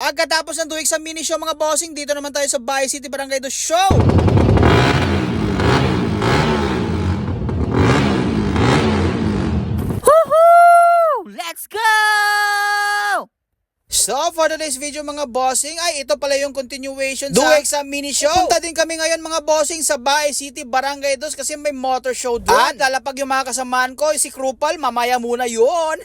Pagkatapos ng 2 weeks sa mini show mga bossing, dito naman tayo sa Bahay City Barangay Do Show. Woohoo! Let's go! So, for today's video mga bossing, ay ito pala yung continuation sa Duex sa mini show. Punta din kami ngayon mga bossing sa Bahay City Barangay Dos kasi may motor show doon. At lalapag yung mga kasamaan ko, si Krupal, mamaya muna yun.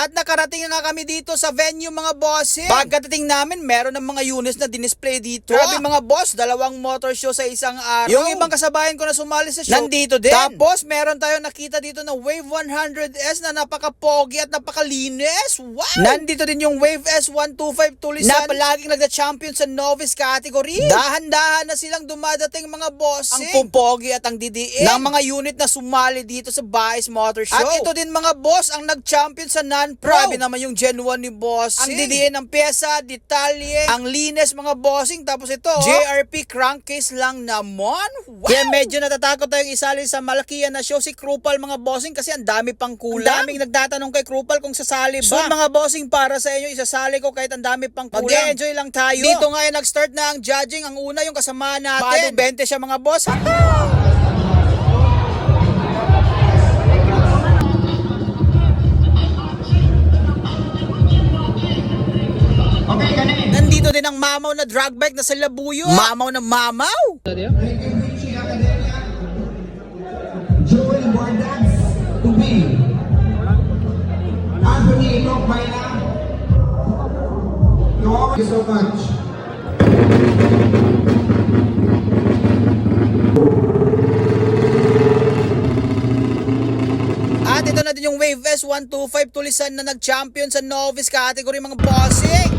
At nakarating na kami dito sa venue mga bossing. Pagkadating namin, meron ng mga units na dinisplay dito. Grabe mga boss, 2 motor show sa isang araw. Yung ibang kasabayan ko na sumali sa show, nandito din. Tapos meron tayo nakita dito na Wave 100S na napaka-pogi at napakalinis. Wow! Nandito din yung Wave S125 Tulisan na palaging nagda-champion sa novice category. Dahan-dahan na silang dumadating mga bossing. Ang pumpogi at ang didiin ng mga unit na sumali dito sa Baez Motor Show. At ito din mga boss ang nag-champion sa non-pro. Grabe naman yung Gen 1 ni bossing. Ang didiin ng pyesa, detalye, ang linis mga bossing. Tapos ito, JRP crankcase lang naman. Wow! Kaya medyo natatakot tayong isali sa malakihan na show si Krupal mga bossing kasi ang dami pang kulang. Ang daming nagtatanong kay Krupal kung sasali ba. So mga bossing, para sa inyo, isasali ko kahit ang dami pang kulang. Mag-enjoy lang tayo. Dito nga nag-start na ang judging. Ang una yung kasama natin. Bado 20 siya mga boss. Nandito din ang mamaw na drag bike na sa Labuyo. Mamaw na mamaw. Joel Bordax, Tubi. Anthony Enoch Mayla. Thank you so much. At ito na din yung Wave S125 Tulisan na nag-champion sa novice category mga bossing.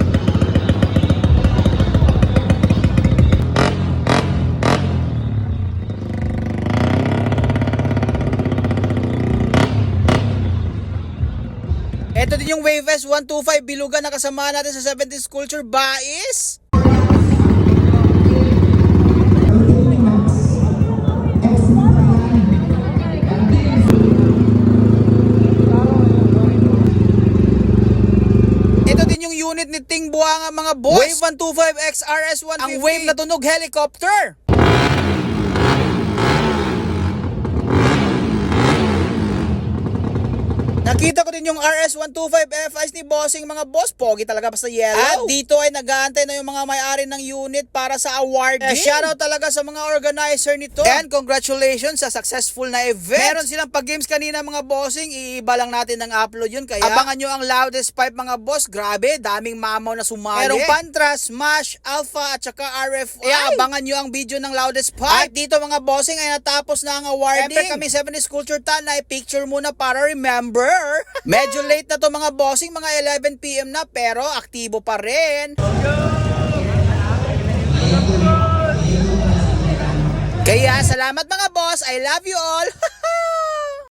Ito din yung Wave S125 Bilugan na kasama natin sa 70s Culture Baez. Ito din yung unit ni Ting Buanga mga boss. Wave 125 XRS 150. Ang wave na tunog helicopter. Nakita ko din yung RS125 FIs ni bossing mga boss. Pogi talaga basta yellow. At dito ay nag-aantay na yung mga may-ari ng unit para sa awarding. Shoutout talaga sa mga organizer nito. And congratulations sa successful na event. Meron silang pag-games kanina mga bossing. Iiba lang natin ng upload yun. Kaya abangan nyo ang loudest pipe mga boss. Grabe, daming mamaw na sumali. Merong Pantra, Smash, Alpha at saka RFI. Kaya abangan nyo ang video ng loudest pipe. At dito mga bossing ay natapos na ang awarding. Siyempre kami 70s Culture Tan ay picture muna para remember. Medyo late na to mga bossing, mga 11 PM na pero aktibo pa rin. Kaya salamat mga boss, I love you all.